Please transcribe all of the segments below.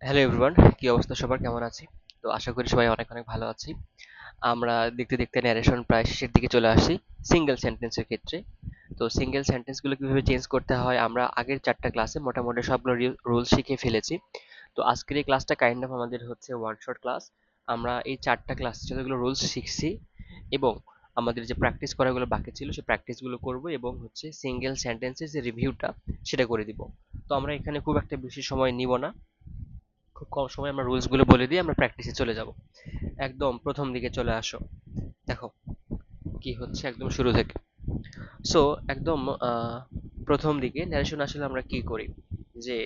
Hello everyone, কি অবস্থা সবার, কেমন আছি? তো আশা করি সবাই অনেক অনেক ভালো আছি। আমরা দেখতে দেখতে ন্যারেশন প্রায় শেষের দিকে চলে আসি সিঙ্গেল সেন্টেন্সের ক্ষেত্রে। তো সিঙ্গেল সেন্টেন্সগুলো কিভাবে চেঞ্জ করতে হয় আমরা আগের 4টা ক্লাসে মোটামুটি সবগুলো রুলস শিখে ফেলেছি। তো আজকের এই ক্লাসটা কাইন্ড অফ আমাদের হচ্ছে ওয়ান শট ক্লাস। আমরা এই 4টা ক্লাস যতগুলো রুলস শিখছি এবং আমাদের যে প্র্যাকটিস করাগুলো বাকি ছিল সেই প্র্যাকটিসগুলো করব এবং হচ্ছে সিঙ্গেল সেন্টেন্সের যে রিভিউটা সেটা করে দিব। তো আমরা এখানে খুব একটা বেশি সময় নিব না, খুব কম সময় আমরা রুলস গুলো বলে দিয়ে আমরা প্র্যাকটিসে চলে যাব। একদম প্রথম দিকে চলে আসো, দেখো কি হচ্ছে একদম শুরু থেকে। সো একদম প্রথম দিকে ন্যারেশন আসলে আমরা কি করি, যে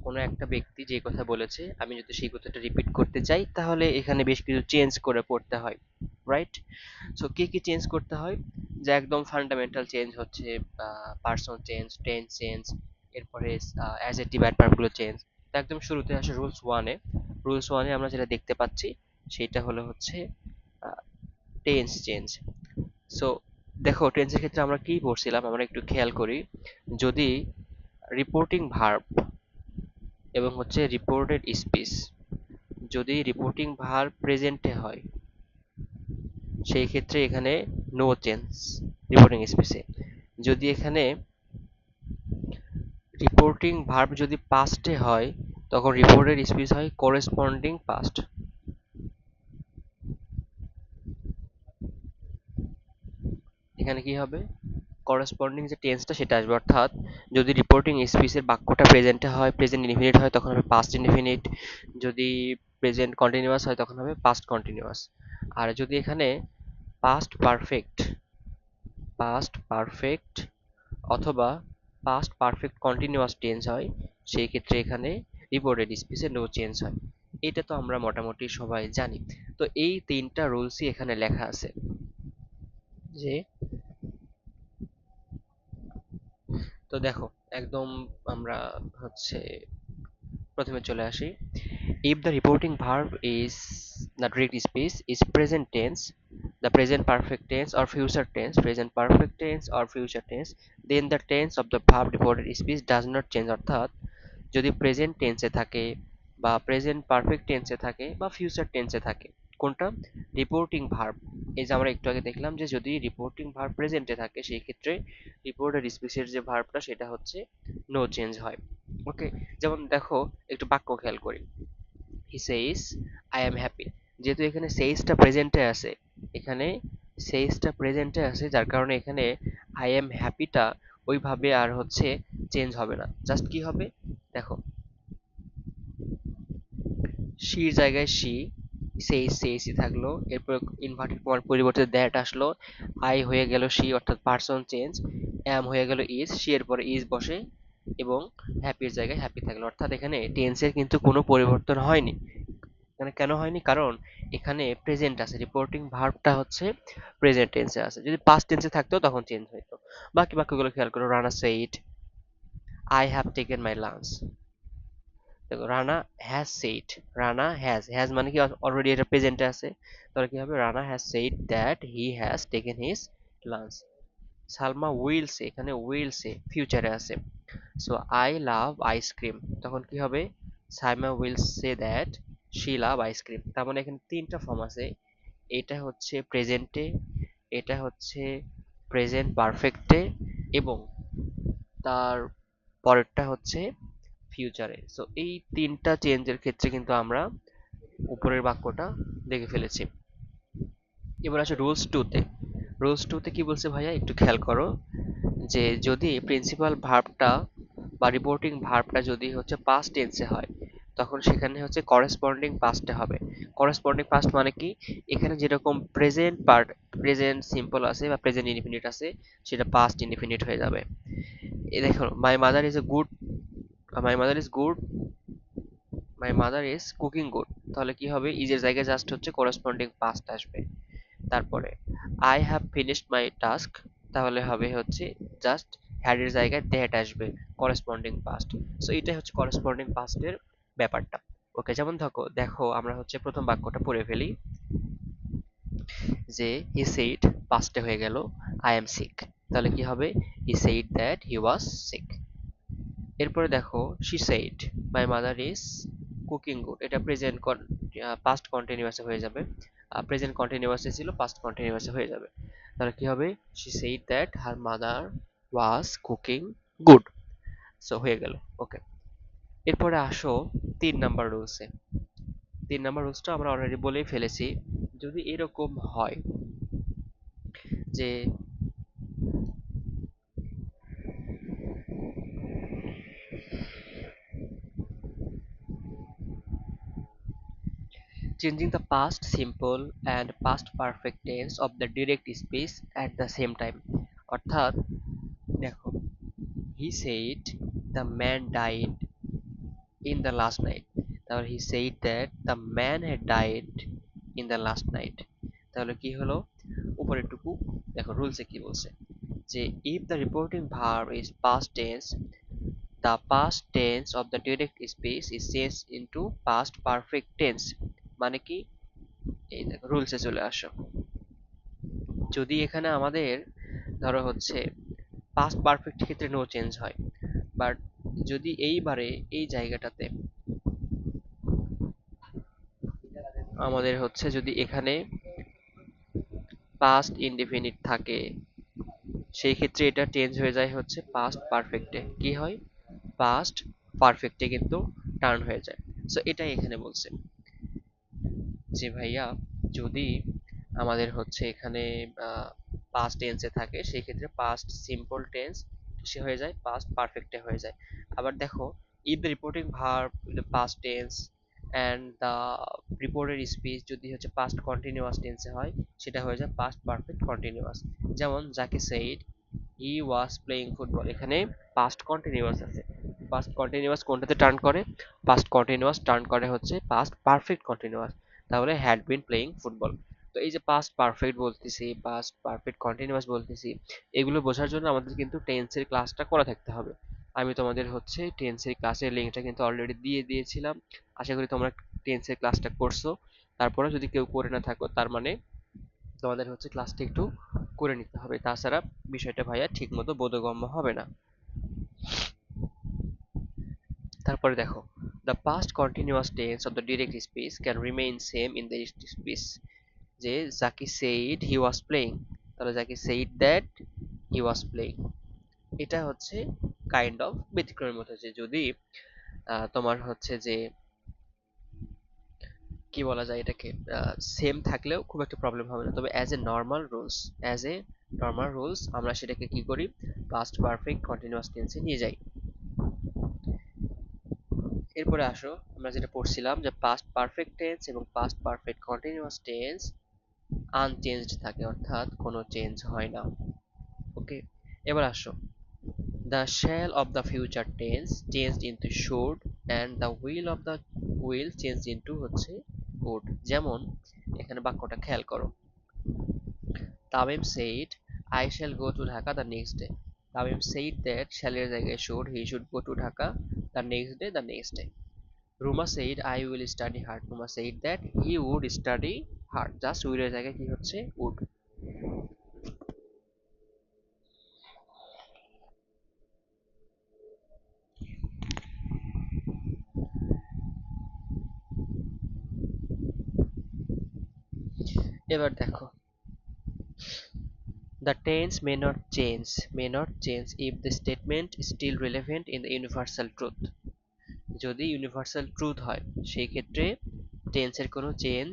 কোনো একটা ব্যক্তি যে কথা বলেছে আমি যদি সেই কথাটা রিপিট করতে চাই তাহলে এখানে বেশ কিছু চেঞ্জ করে পড়তে হয়, রাইট? সো কি কি চেঞ্জ করতে হয়, যে একদম ফান্ডামেন্টাল চেঞ্জ হচ্ছে পার্সন চেঞ্জ, টেন্স চেঞ্জ, এরপরে অ্যাডজেক্টিভ অ্যাডভার্ব গুলো চেঞ্জ। তো একদম শুরুতে আসে রুলস ওয়ানে। রুলস ওয়ানে আমরা যেটা দেখতে পাচ্ছি সেটা হলো হচ্ছে টেন্স চেঞ্জ। সো দেখো টেন্সের ক্ষেত্রে আমরা কি পড়ছিলাম আমরা একটু খেয়াল করি। যদি রিপোর্টিং ভার্ব এবং হচ্ছে রিপোর্টেড স্পিচ, যদি রিপোর্টিং ভার্ব প্রেজেন্টে হয় সেই ক্ষেত্রে এখানে নো চেঞ্জ রিপোর্টিং স্পিচে। যদি এখানে রিপোর্টিং ভার্ব যদি পাস্টে হয় তখন রিপোর্টেড স্পিচ হয় করেসপন্ডিং পাস্ট। এখানে কি হবে, করেসপন্ডিং যে টেন্সটা সেটা আসবে, অর্থাৎ যদি রিপোর্টিং স্পিচের বাক্যটা প্রেজেন্টে হয়, প্রেজেন্ট ইনডিফিনিট হয় তখন হবে পাস্ট ইনডিফিনিট। যদি প্রেজেন্ট কন্টিনিউয়াস হয় তখন হবে পাস্ট কন্টিনিউয়াস। আর যদি এখানে পাস্ট পারফেক্ট, পাস্ট পারফেক্ট অথবা পাস্ট পারফেক্ট কন্টিনিউয়াস টেন্স হয় সেই ক্ষেত্রে এখানে রিপোর্টেড স্পিচে নো চেঞ্জ হয়। এটা তো আমরা মোটামুটি সবাই জানি। তো এই তিনটা রুলসই এখানে লেখা আছে, যে তো দেখো একদম আমরা হচ্ছে প্রথমে চলে আসি। If the reporting verb is the direct speech is present tense, the present perfect tense or future tense, present perfect tense or future tense, then the tense of the verb reported speech does not change, অর্থাৎ যদি present টেন্সে থাকে বা present perfect টেন্সে থাকে বা future টেন্সে থাকে, কোনটা রিপোর্টিং ভার্ব, এই যে আমরা একটু আগে দেখলাম যে যদি রিপোর্টিং ভার্ব প্রেজেন্টে থাকে সেই ক্ষেত্রে রিপোর্টেড স্পিচের যে ভার্বটা সেটা হচ্ছে নো চেঞ্জ হয়। ওকে, যেমন দেখো একটু বাক্য খেয়াল করি। হি সেইস আই এম হ্যাপি, যেহেতু এখানে সেইসটা প্রেজেন্টে আছে, এখানে সেইসটা প্রেজেন্টে আছে যার কারণে এখানে আই এম হ্যাপিটা ওইভাবে আর হচ্ছে চেঞ্জ হবে না, জাস্ট কি হবে দেখো, শির জায়গায় শি, সেইসই থাকলো, এরপর ইনভার্টেড কমার পরিবর্তে দ্যাট আসলো, আই হয়ে গেল শি অর্থাৎ পার্সন চেঞ্জ, অ্যাম হয়ে গেল ইজ, শি এর পরে ইজ বসে এবং হ্যাপির জায়গায় হ্যাপি থাকলো, অর্থাৎ এখানে টেন্সের কিন্তু কোনো পরিবর্তন হয়নি। এখানে কেন হয়নি, কারণ এখানে প্রেজেন্ট আছে, রিপোর্টিং ভার্বটা হচ্ছে প্রেজেন্ট টেন্সে আছে, যদি পাস্ট টেন্সে থাকতো তখন চেঞ্জ হইতো। বাকি বাক্যগুলো খেয়াল করো, Rana said I have taken my lunch. দেখো Rana has said, Rana has, has মানে কি অলরেডি এটা প্রেজেন্টে আছে, তাহলে কি হবে Rana has said that he has taken his lunch. Salma will say, এখানে উইল সে ফিউচারে আছে। সো আই লাভ আইসক্রিম, তখন কি হবে Saima will say that she love ice cream. তার মানে এখানে তিনটা ফর্ম আছে, এটা হচ্ছে প্রেজেন্টে, এটা হচ্ছে প্রেজেন্ট পারফেক্টে এবং তার পরেরটা হচ্ছে ফিউচারে। সো এই তিনটা চেঞ্জের ক্ষেত্রে কিন্তু আমরা উপরের বাক্যটা দেখে ফেলেছি। এবার আসে রুলস টুতে। রুলস টুতে কি বলছে ভাইয়া একটু খেয়াল করো, যে যদি প্রিন্সিপাল ভার্বটা বা রিপোর্টিং ভার্বটা যদি হচ্ছে পাস্ট টেন্সে হয় তখন সেখানে হচ্ছে করেসপন্ডিং পাস্টে হবে। করেসপন্ডিং পাস্ট মানে কি, এখানে যেরকম প্রেজেন্ট পার্ট, প্রেজেন্ট সিম্পল আছে বা প্রেজেন্ট ইনডিফিনিট আছে সেটা পাস্ট ইনডিফিনিট হয়ে যাবে। এই দেখো মাই mother is a good, my mother is good, my mother is cooking good, তাহলে কি হবে ইজের জায়গায় জাস্ট হচ্ছে করেসপন্ডিং পাস্ট আসবে। তারপরে I have finished my task, তাহলে হবে হচ্ছে জাস্ট হ্যাড এর জায়গায় দ্যাট আসবে, করেসপন্ডিং পাস্ট। সো এটাই হচ্ছে করেসপন্ডিং পাস্টের ব্যাপারটা। ওকে, যেমন দেখো দেখো আমরা হচ্ছে প্রথম বাক্যটা পড়ে ফেলি, যে হি সেইড পাস্টে হয়ে গেল আই এম সিক, তাহলে কি হবে he said that he was sick. এরপরে দেখো she said my mother is cooking good, এটা প্রেজেন্ট পাস্ট কন্টিনিউয়াসে হয়ে যাবে। প্রেজেন্ট কন্টিনিউয়াসে ছিল, পাস্ট কন্টিনিউয়াসে হয়ে যাবে। তাহলে কি হবে? She said that her mother was cooking good. So হয়ে গেল। ওকে, এরপরে আসো 3 নাম্বার রুলসে। 3 নাম্বার রুলসটা আমরা অলরেডি বলেই ফেলেছি। যদি এরকম হয় যে changing the past simple and past perfect tense of the direct speech at the same time, অর্থাৎ দেখো, he said the man died in the last night, তাহলে he said that the man had died in the last night। তাহলে কি হলো? উপরেরটুকু দেখো রুলসে কি বলছে, যে if the reporting verb is past tense, the past tense of the direct speech is changed into past perfect tense। মানে কি? এই দেখো রুলসে চলে আসো। যদি এখানে আমাদের ধরো হচ্ছে পাস্ট পারফেক্ট ক্ষেত্রে নো চেঞ্জ হয়, বাট যদি এইবারে এই জায়গাটাতে আমাদের হচ্ছে যদি এখানে পাস্ট ইনডিফিনিট থাকে, সেই ক্ষেত্রে এটা চেঞ্জ হয়ে যায় হচ্ছে পাস্ট পারফেক্টে। কি হয়? পাস্ট পারফেক্টে কিন্তু টার্ন হয়ে যায়। সো এটাই এখানে বলছে যে ভাইয়া, যদি আমাদের হচ্ছে এখানে পাস্ট টেন্সে থাকে, সেই ক্ষেত্রে পাস্ট সিম্পল টেন্স সে হয়ে যায় পাস্ট পারফেক্টে হয়ে যায়। আবার দেখো, if the reporting verb the past tense and the reported speech যদি হচ্ছে পাস্ট কন্টিনিউয়াস টেন্সে হয়, সেটা হয়ে যায় পাস্ট পারফেক্ট কন্টিনিউয়াস। যেমন যাকে said he was playing football, এখানে পাস্ট কন্টিনিউয়াস আছে। পাস্ট কন্টিনিউয়াস কোনটাতে টার্ন করে? পাস্ট কন্টিনিউয়াস টার্ন করে হচ্ছে পাস্ট পারফেক্ট কন্টিনিউয়াস। তাহলে হ্যাড বিন প্লেইং ফুটবল। তো এই যে পাস্ট পারফেক্ট বলতেছি, পাস্ট পারফেক্ট কন্টিনিউয়াস বলতেছি, এগুলো বোঝার জন্য আমাদের কিন্তু টেন্সের ক্লাসটা করা থাকতে হবে। আমি তোমাদের হচ্ছে টেন্সের ক্লাসের লিঙ্কটা কিন্তু অলরেডি দিয়ে দিয়েছিলাম। আশা করি তোমরা টেন্সের ক্লাসটা করছো। তারপরে যদি কেউ করে না থাকো, তার মানে তোমাদের হচ্ছে ক্লাসটা একটু করে নিতে হবে, তাছাড়া বিষয়টা ভাইয়া ঠিক মতো বোধগম্য হবে না। তারপরে দেখো, the past continuous tense of the direct speech can remain same in the speech। যে Zaki said he was playing, তাহলে Zaki said that he was playing, এটা হচ্ছে কাইন্ড অফ ব্যতিক্রমের মতো, যে যদি তোমার হচ্ছে যে কি বলা যায় এটাকে, সেম থাকলেও খুব একটা প্রবলেম হবে না, তবে অ্যাজ এ নর্মাল রুলস আমরা সেটাকে কি করি? পাস্ট পারফেক্ট কন্টিনিউয়াস টেন্সে নিয়ে যাই। এরপরে আসো, আমরা যেটা পড়ছিলাম যে পাস্ট পারফেক্ট টেন্স এবং past perfect continuous tense unchanged থাকে, অর্থাৎ কোনো চেঞ্জ হয় না। ওকে, এবার আসো, the shall of the future tense changed into should and the will of the will changed into হচ্ছে উড। যেমন এখানে বাক্যটা খেয়াল করো, Tamim said I shall go to Dhaka the next day. Tamim said that শ্যালের জায়গায় should, he should go to Dhaka the next day, the next day. Ruma said I will study hard, Ruma said that he would study hard, just will এর জায়গায় কি হচ্ছে? would। এবার দেখো, the tense may not change if the statement is still relevant in the universal truth। যদি universal truth হয়, সেই ক্ষেত্রে টেন্সের কোনো চেঞ্জ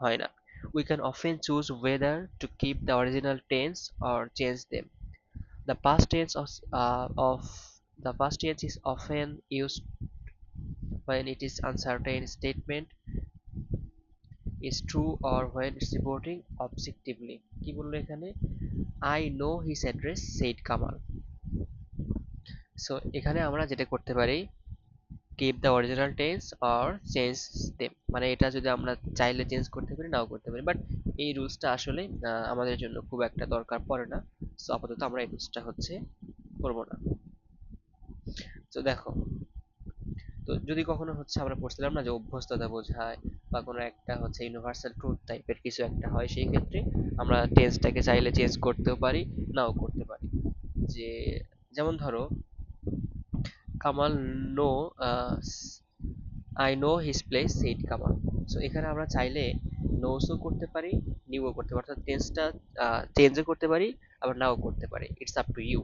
হয় না। we can often choose whether to keep the original tense or change them। the past tense of the past tense is often used when it is uncertain statement is true or when it's reporting objectively। কি বললো এখানে? I know his address, said Kamal। So এখানে আমরা যেটা করতে পারি, keep the original tense or change them, মানে এটা যদি আমরা চাইলে চেঞ্জ করতে পারি, নাও করতে পারি, বাট এই রুলসটা আসলে আমাদের জন্য খুব একটা দরকার পড়ে না। সো আপাতত আমরা এই রুলসটা হচ্ছে করবো না। তো দেখো, তো যদি কখনো হচ্ছে আমরা পড়ছিলাম না যে অভ্যস্ততা বোঝায় বা কোনো একটা হচ্ছে ইউনিভার্সাল ট্রুথ টাইপের কিছু একটা হয়, সেই ক্ষেত্রে আমরা টেন্সটাকে চাইলে চেঞ্জ করতেও পারি, নাও করতে পারি। যে যেমন ধরো, Kamal no I know his place said Kamal. So এখানে আমরা চাইলে নোসও করতে পারি, নিউও করতে পারি, অর্থাৎ টেন্সটা চেঞ্জও করতে পারি, আবার নাও করতে পারি। It's up to you.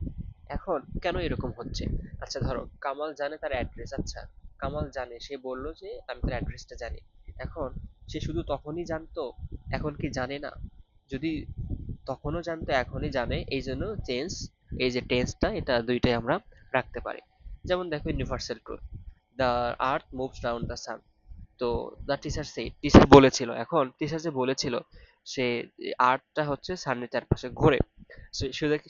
এখন কেন এরকম হচ্ছে? আচ্ছা ধরো কামাল জানে তার অ্যাড্রেস, আচ্ছা কামাল জানে, সে বলল যে আমি তার অ্যাড্রেসটা জানি। এখন সে শুধু তখনই জানতো, এখন কি জানে না? যদি তখনও জানতো এখনই জানে, এই জন্য চেঞ্জ, এই যে টেন্সটা এটা দুইটাই আমরা রাখতে পারি। যেমন দেখো universal truth, the earth moves round the sun. তো দ্য টিচার সেই, টিচার বলেছিল, এখন টিচার যে বলেছিল সে আর্টটা হচ্ছে সানের চারপাশে ঘোরে,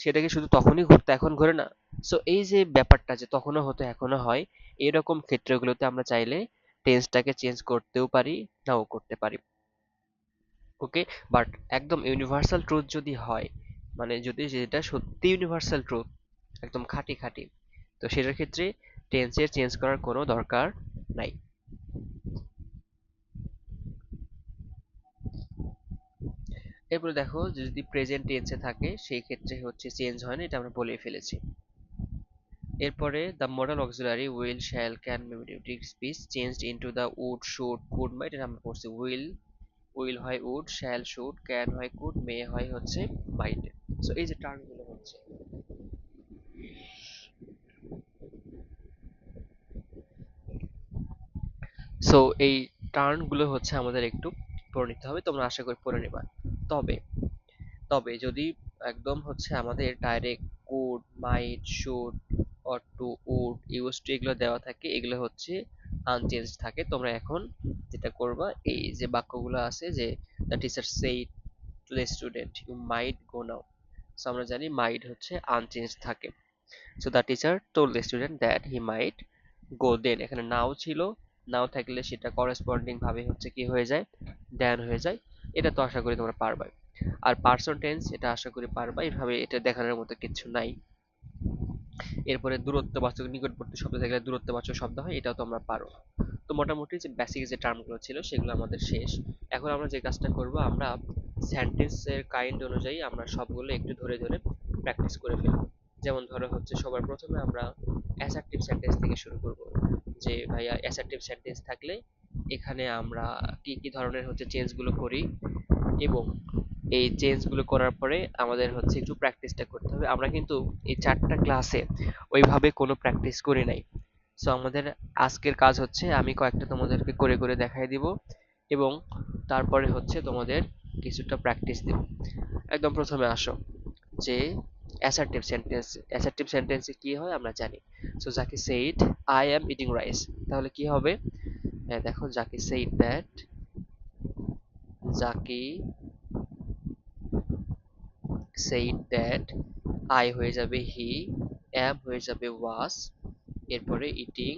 সেটাকে শুধু তখনই ঘুরতো এখন ঘোরে না। সো এই যে ব্যাপারটা যে তখনও হতো এখনো হয়, এরকম ক্ষেত্রগুলোতে আমরা চাইলে টেন্সটাকে চেঞ্জ করতেও পারি, নাও করতে পারি। ওকে, বাট একদম ইউনিভার্সাল ট্রুথ যদি হয়, মানে যদি যেটা সত্যি ইউনিভার্সাল ট্রুথ, একদম খাঁটি খাঁটি, তো সেটার ক্ষেত্রে টেন্সের চেঞ্জ করার কোনো দরকার নাই। এরপরে দেখো যদি প্রেজেন্ট টেন্সে থাকে সেই ক্ষেত্রে হচ্ছে চেঞ্জ হয় না, এটা আমরা বলেই ফেলেছি। এরপরে the modal auxiliary will shall can may narrative speech changed into the would should could might, এটা আমরা পড়ছি। উইল, উইল হয় উড, শ্যাল শুড, ক্যান হয় কুড, মে হয় হচ্ছে মাইট। সো এই যে টার্মগুলো হচ্ছে, সো এই টার্মগুলো হচ্ছে আমাদের একটু পড়ে নিতে হবে, তোমরা আশা করি পড়ে নেবা। তবে তবে যদি একদম হচ্ছে আমাদের direct could, might, should, or to, would, used to এগুলো দেওয়া থাকে, এগুলো হচ্ছে আনচেঞ্জ থাকে। তোমরা এখন যেটা করবা, এই যে বাক্যগুলো আছে যে the teacher said to the student you might go now, so আমরা জানি মাইট হচ্ছে আনচেঞ্জ থাকে। So the teacher told the student that he might go then, এখানে নাও ছিল, নাও থাকলে সেটা করেসপন্ডিং ভাবে হচ্ছে কি হয়ে যায়, দেন হয়ে যায়। এটা তো আশা করি তোমরা পারবা। আর পার্সন টেন্স এটা আশা করি পারবা, এভাবে এটা দেখানোর মতো কিছু নাই। এরপরে দূরত্ববাচক নিকটবর্তী শব্দ থাকলে দূরত্ববাচক শব্দ হয়, এটাও তোমরা পারো। তো মোটামুটি যে বেসিক যে টার্মগুলো ছিল সেগুলো আমাদের শেষ। এখন আমরা যে কাজটা করব, আমরা সেন্টেন্সের কাইন্ড অনুযায়ী আমরা সবগুলো একটু ধরে ধরে প্র্যাকটিস করে ফেলবো। যেমন ধরো হচ্ছে সবার প্রথমে আমরা অ্যাসার্টিভ সেন্টেন্স থেকে শুরু করব, যে ভাইয়া অ্যাসার্টিভ সেন্টেন্স থাকলে এখানে আমরা কি কি ধরনের হচ্ছে চেঞ্জগুলো করি, এবং এই চেঞ্জগুলো করার পরে আমাদের হচ্ছে একটু প্র্যাকটিসটা করতে হবে। আমরা কিন্তু এই 4টা ক্লাসে ওইভাবে কোনো প্র্যাকটিস করি নাই। সো আমাদের আজকের কাজ হচ্ছে আমি কয়েকটা তোমাদেরকে করে করে দেখাই দিব, এবং তারপরে হচ্ছে তোমাদের কিছুটা প্র্যাকটিস দেব। একদম প্রথমে আসো, যে অ্যাসার্টিভ সেন্টেন্সে কি হয় আমরা জানি। So Zaki said I am eating rice, তাহলে কি হবে? হ্যাঁ দেখো, Zaki said that, Zaki said that, I হয়ে যাবে হি, অ্যাম হয়ে যাবে ওয়াজ, এরপরে ইটিং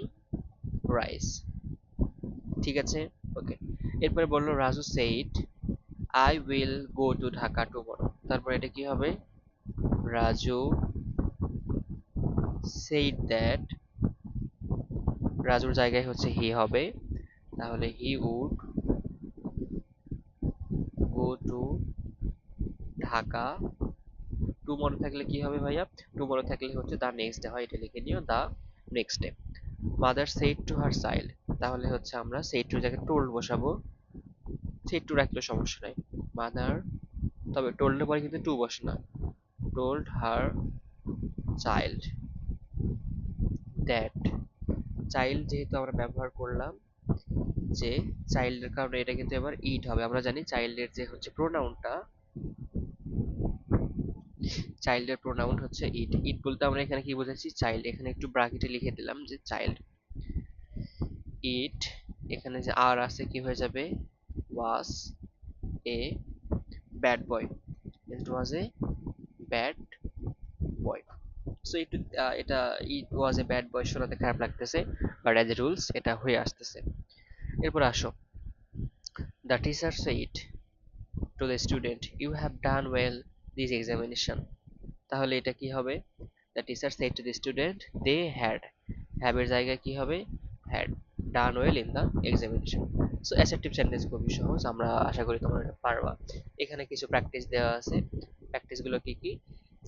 রাইস। ঠিক আছে, ওকে। এরপরে বললো Raju said I will go to Dhaka tomorrow, তারপরে এটা কি হবে? রাজু সেইড দ্যাট, রাজুর জায়গায় হচ্ছে হি হবে, তাহলে he would go to Dhaka tomorrow, থাকলে কি হবে ভাইয়া? টুমরো থাকলে হচ্ছে দা নেক্সট ডে হয়, এটা লিখে নিও, the next day. Mother said to her child, তাহলে হচ্ছে আমরা সেইড টু জায়গায় টোল্ড বসাবো, সেইড টু রাখলে সমস্যা নাই। মাদার, তবে টোল্ডের পরে কিন্তু টু বসে না, told her child that, child যেহেতু আমরা ব্যবহার করলাম, যে চাইল্ডের কারণে এটা কিন্তু এবার ইট হবে। আমরা জানি চাইল্ডের যে হচ্ছে প্রোনাউনটা, চাইল্ডের প্রোনাউন হচ্ছে ইট। ইট বলতে আমরা এখানে কি বোঝাচ্ছি? চাইল্ড। এখানে একটু ব্র্যাকেটে লিখে দিলাম যে চাইল্ড ইট, এখানে যে আর আছে কি হয়ে যাবে? Was a bad boy, it was a bad boy. So একটু এটা ইট ওয়াজ এ ব্যাড বয় শোনাতে খারাপ লাগতেছে, বাট অ্যাজ এ রুলস এটা হয়ে আসতেছে। এরপর আসো, the teacher said to the student you have done well this examination, তাহলে এটা কি হবে? The teacher said to the student they had, have এর জায়গায় কি হবে? Had done well in the examination. So assertive sentence খুবই সহজ, আমরা আশা করি তোমরা এটা পারবা। এখানে কিছু প্র্যাকটিস দেওয়া আছে, প্র্যাকটিসগুলো কি কি?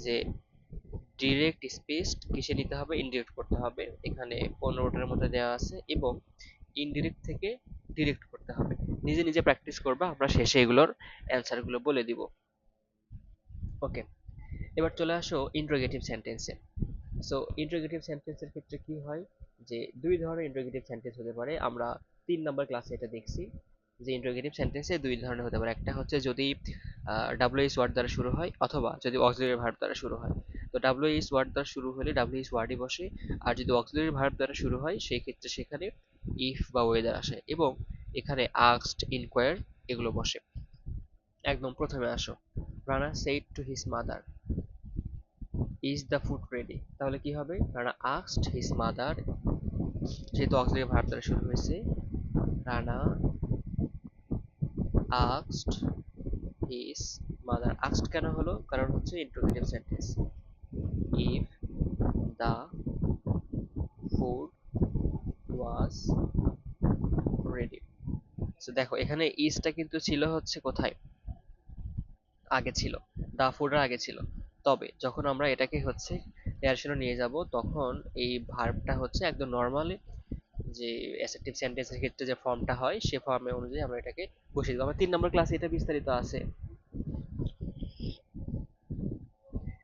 যে ডিরেক্ট স্পেস কিসে নিতে হবে, ইনডিরেক্ট করতে হবে, এখানে 15টার মধ্যে দেওয়া আছে, এবং ইনডিরেক্ট থেকে ডিরেক্ট করতে হবে। নিজে নিজে প্র্যাকটিস করবা, আমরা শেষে এগুলোর অ্যান্সার গুলো বলে দিব। ওকে, এবার চলে আসো ইন্টারোগেটিভ সেন্টেন্সে। সো ইন্টারোগেটিভ সেন্টেন্সের ক্ষেত্রে কি হয়, যে দুই ধরনের ইন্টারোগেটিভ সেন্টেন্স হতে পারে। আমরা 3 নম্বর ক্লাসে এটা দেখছি যে ইন্টারোগেটিভ সেন্টেন্সে দুই ধরনের হতে পারে। একটা হচ্ছে যদি ডাব্লিউএইচ ওয়ার্ড দ্বারা শুরু হয়, অথবা যদি অক্সিলারি ভার্ব দ্বারা শুরু হয়। তো ডাব্লিউএইচ ওয়ার্ড দ্বারা শুরু হলে ডাব্লিউএইচ ওয়ার্ডই বসে, আর যদি অক্সিলারি ভার্ব দ্বারা শুরু হয় সেই ক্ষেত্রে সেখানে ইফ বা ওয়েদার আসে, এবং এখানে আস্কড, ইনকোয়ার এগুলো বসে। একদম প্রথমে আসো, Rana said to his mother, is the food ready? তাহলে কি হবে, রানা asked his mother, যেহেতু অক্সিলারি ভার্ব দ্বারা শুরু হয়েছে, Rana asked his mother। asked কেন হলো, কারণ হচ্ছে interrogative sentence. if the food was ready। So দেখো এখানে ইজটা কিন্তু ছিল হচ্ছে কোথায়, আগে ছিল, দা ফুডের আগে ছিল। তবে যখন আমরা এটাকে হচ্ছে ন্যারেশনে নিয়ে যাব, তখন এই ভার্বটা হচ্ছে একদম নর্মালি যে অ্যাসার্টিভ সেন্টেন্সের ক্ষেত্রে যে ফর্মটা হয় সে ফর্মে অনুযায়ী আমরা এটাকে বসিয়ে দেবো। আমার 3 নম্বর ক্লাসে এটা বিস্তারিত আছে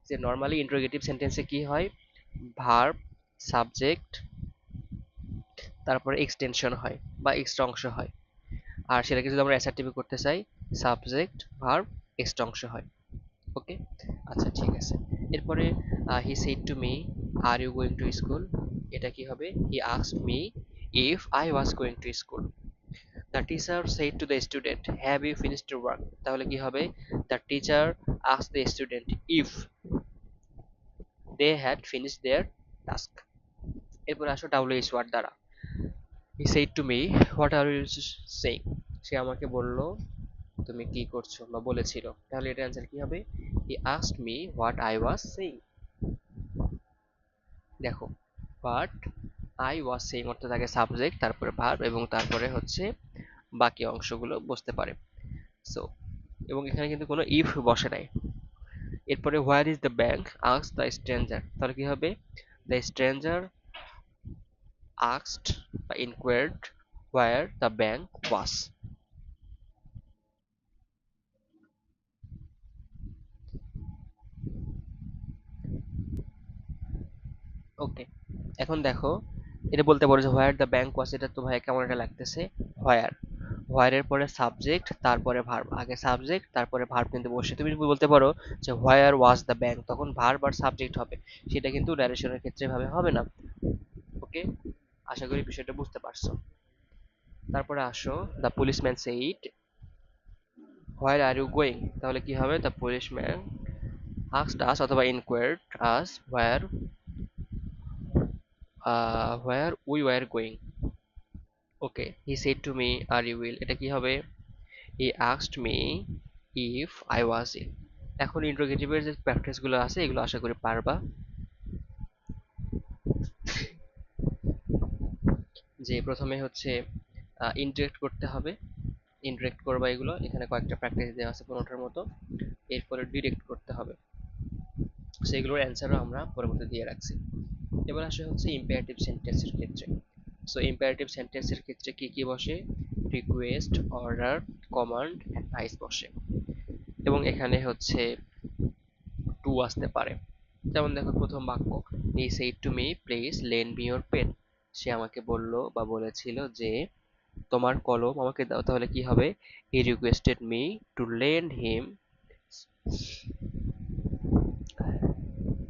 যে নর্মালি ইন্টারোগেটিভ সেন্টেন্সে কি হয়, ভার্ব, সাবজেক্ট, তারপরে এক্সটেনশন হয় বা এক্সট্রা অংশ হয়। আর সেটাকে যদি আমরা অ্যাসার্টিভে করতে চাই, সাবজেক্ট, ভার্ব, এক্সট্রা অংশ হয়। ওকে, আচ্ছা ঠিক আছে। এরপরে he said to me, are you going to school? এটা কি হবে, he asked me if I was going to school. The teacher said to the student, have you finished your work? তাহলে কি হবে, the teacher asked the student if they had finished their task. এরপরে আসো WH word দ্বারা। He said to me, what are you saying? সে আমাকে বলল তুমি কি করছো বা বলেছিল। তাহলে এটার অ্যান্সার কি হবে, he asked me what I was saying. দেখো, বাট আই ওয়াজ সেইং অর্থাৎ আগে সাবজেক্ট, তারপরে ভার্ব, এবং তারপরে হচ্ছে বাকি অংশগুলো বসতে পারে। সো এবং এখানে কিন্তু কোনো ইফ বসে নাই। এরপরে where is the bank asked the stranger? তাহলে কি হবে, দ্য স্ট্রেঞ্জার আস্কড বা ইনকোয়ার্ড হোয়ার দ্য ব্যাংক ওয়াজ। ওকে, এখন দেখো, এটা বলতে পারো যে হোয়ার দ্য ব্যাংক ওয়াজ, এটা তো ভাই কেমন একটা লাগতেছে। হোয়ার, হোয়ারের পরে সাবজেক্ট, তারপরে ভার্ব, আগে সাবজেক্ট তারপরে ভার্ব কিন্তু বসে। তুমি বলতে পারো যে হোয়ার ওয়াজ দ্য ব্যাংক, তখন ভার্ব আর সাবজেক্ট হবে, সেটা কিন্তু ন্যারেশনের ক্ষেত্রে ভাবে হবে না। ওকে, আশা করি বিষয়টা বুঝতে পারছো। তারপরে আসো, the policeman said, where are you going? তাহলে কি হবে, দ্য পুলিশম্যান আস্কড আস অথবা inquired us where we were going. Okay, he said to me are you will, এটা কি হবে, he asked me if I was ill. এখন ইন্টারোগেটিভের যে প্র্যাকটিস গুলো আছে এগুলো আশা করি পারবা। যে প্রথমে হচ্ছে ইন্টারেক্ট করতে হবে, ইন্টারেক্ট করবা, এগুলো এখানে কয়েকটা প্র্যাকটিস দেওয়া আছে 15টার মতো। এরপরে ডিরেক্ট করতে হবে, সেগুলোর অ্যান্সারও আমরা পরবর্তী দিয়ে রাখছি। এবার আসে হচ্ছে ইম্পারেটিভ সেন্টেন্সের ক্ষেত্রে। সো ইম্পারেটিভ সেন্টেন্সের ক্ষেত্রে কি কি বসে, রিকোয়েস্ট, অর্ডার, কমান্ড, অ্যাডভাইস বসে, এবং এখানে হচ্ছে টু আসতে পারে। যেমন দেখো প্রথম বাক্য, he said to me please lend me your pen. সে আমাকে বলল বা বলেছিল যে তোমার কলম আমাকে দাও। তাহলে কি হবে, he requested me to lend him,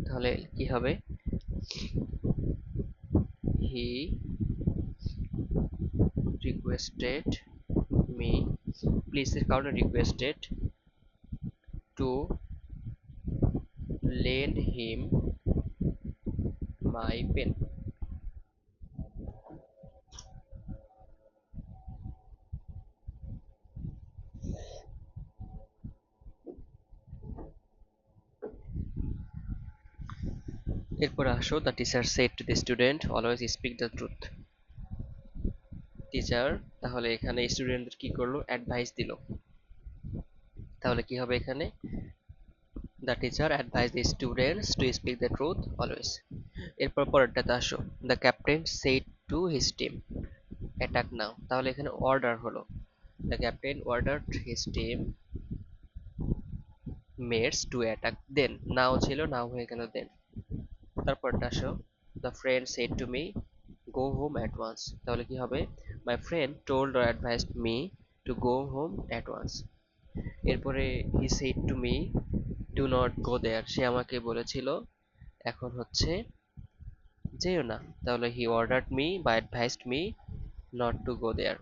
তাহলে কি হবে, হি রিকোয়েস্টেড মি, প্লিজ এর কারণে requested, to lend him my pen. এরপর আসো, the teacher said to the student always speak the truth. Teacher তাহলে এখানে স্টুডেন্টদের কি করলো, অ্যাডভাইস দিল। তাহলে কি হবে এখানে, the teacher advise the students to speak the truth always. এরপর পরেরটাতে আসো, the captain said to his team. Attack now, তাহলে এখানে অর্ডার হলো the captain ordered his team mates to attack then, now ছিল নাও হয়ে গেল দেন। তারপরটা আসো, the friend said to me go home at once, তাহলে কি হবে my friend told or advised me to go home at once. এরপরে he said to me do not go there, সে আমাকে বলেছিল এখন হচ্ছে যেও না, তাহলে হি অর্ডারড মি বা advised me not to go there.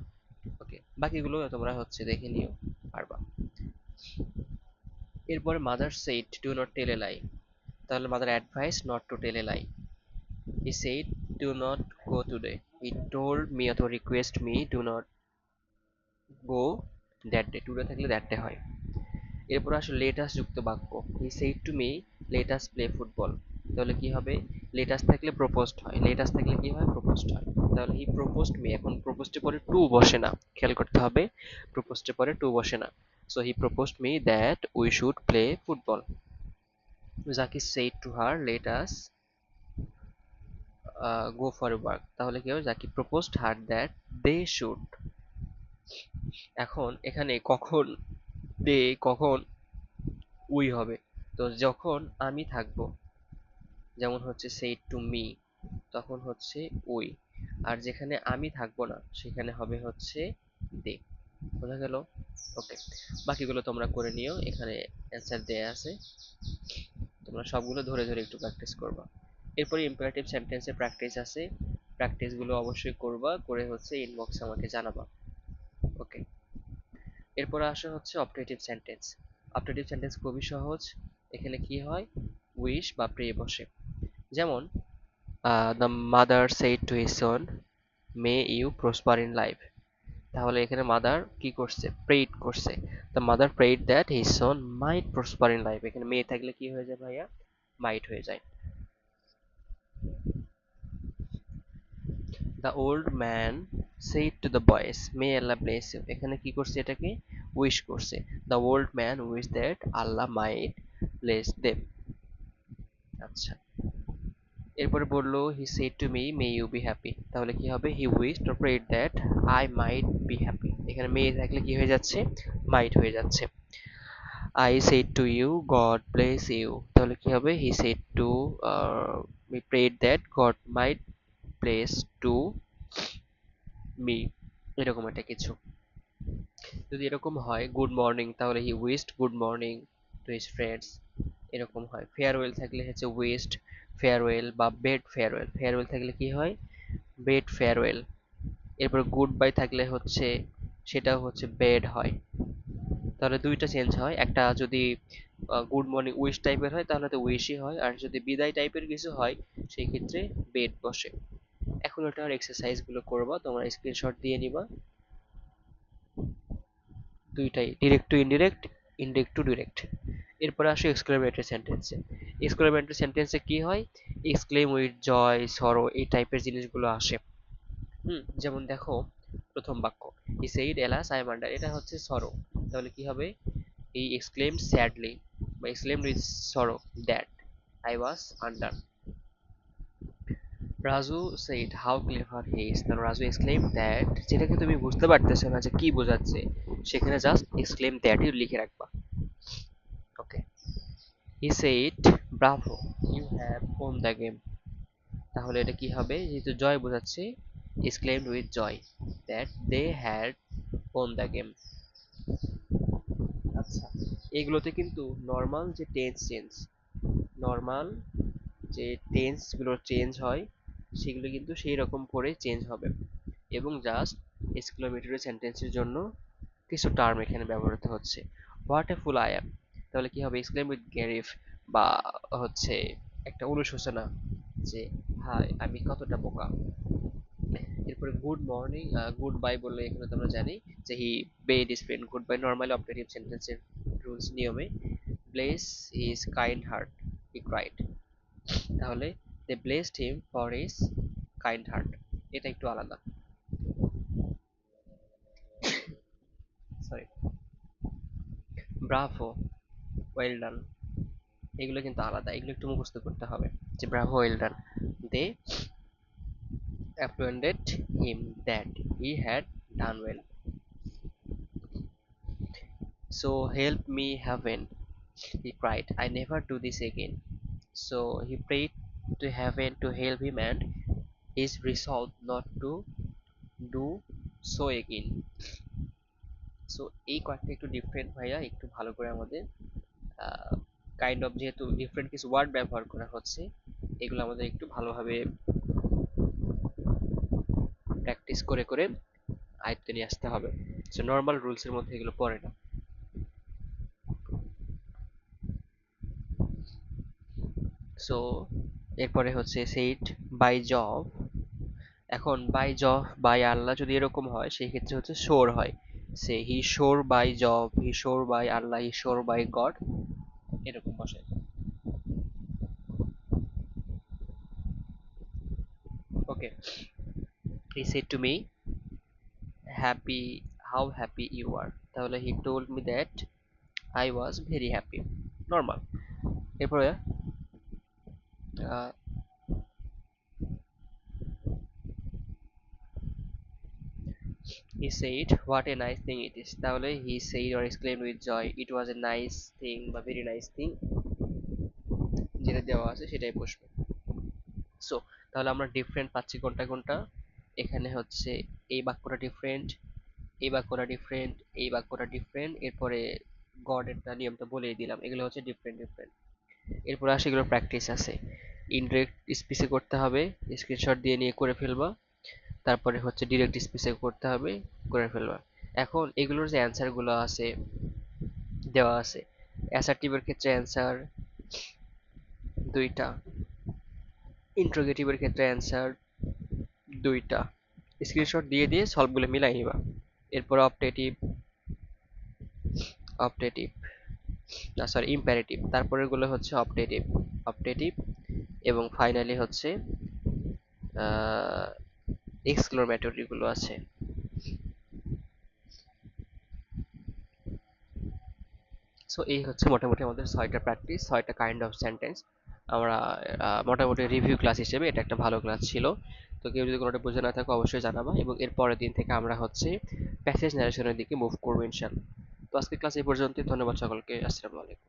Okay, বাকিগুলো তোমরা হচ্ছে দেখে নিও, পারবা। এরপরে mother said do not tell a lie, তাহলে mother advise not to tell a lie. He said do not go today, he told me অথবা request me do not go that day, today থাকলে that day হয়। এরপর আসলে let's যুক্ত বাক্য, he said to me let's play football, তাহলে কি হবে লেটাস থাকলে প্রপোজড হয়, লেটাস থাকলে কি হয় প্রপোজড হয়, তাহলে হি প্রপোজড মি, এখন প্রপোজডের পরে টু বসে না, খেয়াল করতে হবে প্রপোজডের পরে টু বসে না। So he proposed me that we should play football. Zaki said to her let's go for work, তাহলে কি হবে Zaki proposed her that they should. এখন এখানে কখন দে কখন উই হবে, তো যখন আমি থাকবো, যেমন হচ্ছে say to me, তখন হচ্ছে উই, আর যেখানে আমি থাকবো না সেখানে হবে হচ্ছে দে। বোঝা গেল? ওকে, বাকিগুলো তোমরা করে নিও, এখানে অ্যান্সার দেয়া আছে, তোমরা সবগুলো ধরে ধরে একটু প্র্যাকটিস করবা। এরপরে ইম্পারেটিভ সেন্টেন্সের প্র্যাকটিস আছে, প্র্যাকটিসগুলো অবশ্যই করবা, করে হচ্ছে ইনবক্সে আমাকে জানাবা। ওকে, এরপরে আসা হচ্ছে অবজেক্টিভ সেন্টেন্স। অবজেক্টিভ সেন্টেন্স খুবই সহজ, এখানে কি হয় উইশ বা প্রে বসে। যেমন the mother said to his son may you prosper in life, তাহলে এখানে মাদার কি করছে প্রেইড করছে, the mother prayed that his son might prosper in life, এখানে মে থাকলে কি হয়ে যায় ভাইয়া মাইট হয়ে যায়। The old man said to the boys may Allah bless you, এখানে কি করছে এটাকে উইশ করছে, the old man wish that Allah might bless them. আচ্ছা, এরপরে বললো he said to me may you be happy, তাহলে কি হবে he wished or prayed that I might be happy, এখানে মে থাকলে কি হয়ে যাচ্ছে মাইট হয়ে যাচ্ছে। I said to you God bless you, তাহলে কি হবে he said to me prayed that God might bless to me, এরকম একটা কিছু। যদি এরকম হয় গুড মর্নিং, তাহলে he wished good morning to his friends, এরকম হয়। ফেয়ারওয়েল থাকলে হচ্ছে উইশড ফেয়ারওয়েল বা বেড ফেয়ারওয়েল, ফেয়ারওয়েল থাকলে কি হয় বেড ফেয়ারওয়েল। এরপর গুড বাই থাকলে হচ্ছে সেটাও হচ্ছে বেড হয়, তাহলে দুইটা চেঞ্জ হয়, একটা যদি গুড মর্নিং উইশ টাইপের হয় তাহলে তো উইশই হয়, আর যদি বিদায় টাইপের কিছু হয় সেই ক্ষেত্রে বেড বসে। এখন ওটার এক্সারসাইজ গুলো করবা, তোমরা স্ক্রিনশট দিয়ে নিবা, দুইটাই direct to indirect, indirect to direct. এরপরে আসো এক্সক্লেমেটরি সেন্টেন্সে। এক্সক্লেমেটরি সেন্টেন্সে কি হয় এক্সক্লেম উইথ জয় সরো এই টাইপের জিনিসগুলো আসে। যেমন দেখো প্রথম বাক্য he said alas I am under, এটা হচ্ছে সরো, তাহলে কি হবে হি এক্সক্লেমড স্যাডলি বা exclaimed with sorrow that I was under. Raju said how clever he is, তাহলে রাজু এক্সক্লেম দ্যাট, যেটাকে তুমি বুঝতে পারতেছো না যে কি বোঝাচ্ছে সেখানে জাস্ট এক্সক্লেম দ্যাটই লিখে রাখবা। Okay, he said bravo you have won the game, তাহলে এটা কি হবে যেহেতু জয় বোঝাচ্ছে exclaimed with joy that they had won the game. আচ্ছা, এগুলোতে কিন্তু নর্মাল যে টেন্স চেঞ্জ, নর্মাল যে টেন্স গুলো চেঞ্জ হয় সেগুলো কিন্তু সেই রকম করে চেঞ্জ হবে, এবং জাস্ট এক্সক্লেমেটরি সেন্টেন্সের জন্য কিছু টার্ম এখানে ব্যবহৃত হচ্ছে। What a full I am, তাহলে কি হবে এক্সক্লেম উইথ গ্যারিফ বা হচ্ছে একটা অনুশোচনা যে হাই আমি কতটা বোকা। এরপরে গুড মর্নিং গুড বাই বললে এখানে তো আমরা জানি যে he bade is friend, goodbye normally operative সেন্টেন্সের রুলস নিয়মে bless his kind heart he cried, তাহলে they blessed him for his kind heart, এটা একটু আলাদা, সরি। ব্রাভো ওয়েল ডান, এগুলো কিন্তু আলাদা, এগুলো একটু মুখস্থ করতে হবে যে bravo well done, they apprehended him that, he had done well. So help me heaven, he cried. I never do this again. So he prayed to heaven to help him and is resolved not to do so again. So এই কয়েকটা একটু different ভাইয়া, একটু ভালো করে আমাদের kind of, যেহেতু different কিছু ওয়ার্ড ব্যবহার করা হচ্ছে, এগুলো আমাদের একটু ভালোভাবে প্র্যাকটিস করে করে আয়ত্তে নিয়ে আসতে হবে। সো নর্মাল রুলস এর মধ্যে এগুলো পড়ে না। সো এরপরে হচ্ছে সেইড বাই জব। এখন বাই জব বাই আল্লাহ যদি এরকম হয় সেই ক্ষেত্রে হচ্ছে শোর হয়। সে হি শোর বাই জব, হি শোর বাই আল্লাহ, হি শোর বাই গড, এরকম বসে। Okay, he said to me happy, how happy you are, তাহলে he told me that I was very happy, normal. এরপরে he said what a nice thing it is, তাহলে he said or exclaimed with joy it was a nice thing বা very nice thing, যেটা দেওয়া আছে সেটাই বসবে। So তাহলে আমরা ডিফারেন্ট পাচ্ছি কোনটা কোনটা, এখানে হচ্ছে এই বাক্যটা ডিফারেন্ট, এই বাক্যটা ডিফারেন্ট, এই বাক্যটা ডিফারেন্ট, এরপরে গডের নিয়মটা বলেই দিলাম, এগুলো হচ্ছে ডিফারেন্ট ডিফারেন্ট। এরপরে আসে এগুলো প্র্যাকটিস আছে, ইনডিরেক্ট স্পিচে করতে হবে, স্ক্রিনশট দিয়ে নিয়ে করে ফেলবা, তারপরে হচ্ছে ডিরেক্ট স্পিচে করতে হবে, করে ফেলবা। এখন এগুলোর যে অ্যান্সার গুলো আছে দেওয়া আছে, অ্যাসার্টিভের ক্ষেত্রে অ্যান্সার দুইটা, ইন্ট্রোগেটিভের ক্ষেত্রে অ্যান্সার দুইটা, স্ক্রিনশট দিয়ে দিয়ে সলভগুলো মিলাই নিবা। এরপর অপটেটিভ, অপটেটিভ না সরি ইম্পারেটিভ, তারপরের গুলো হচ্ছে অপটেটিভ, অপটেটিভ, এবং ফাইনালি হচ্ছে এক্সক্লোমেটরি গুলো আছে। সো এই হচ্ছে মোটামুটি আমাদের 6টা প্র্যাকটিস, 6টা কাইন্ড অফ সেন্টেন্স। আমরা মোটামুটি রিভিউ ক্লাস হিসেবে এটা একটা ভালো ক্লাস ছিল। তো কেউ যদি কোনোটা বুঝে না থাকে অবশ্যই জানাবা, এবং এর পরের দিন থেকে আমরা হচ্ছে প্যাসেজ ন্যারেশনের দিকে মুভ করবো ইনশাল্লাহ। তো আজকের ক্লাস এই পর্যন্তই, ধন্যবাদ সকলকে, আসসালামু আলাইকুম।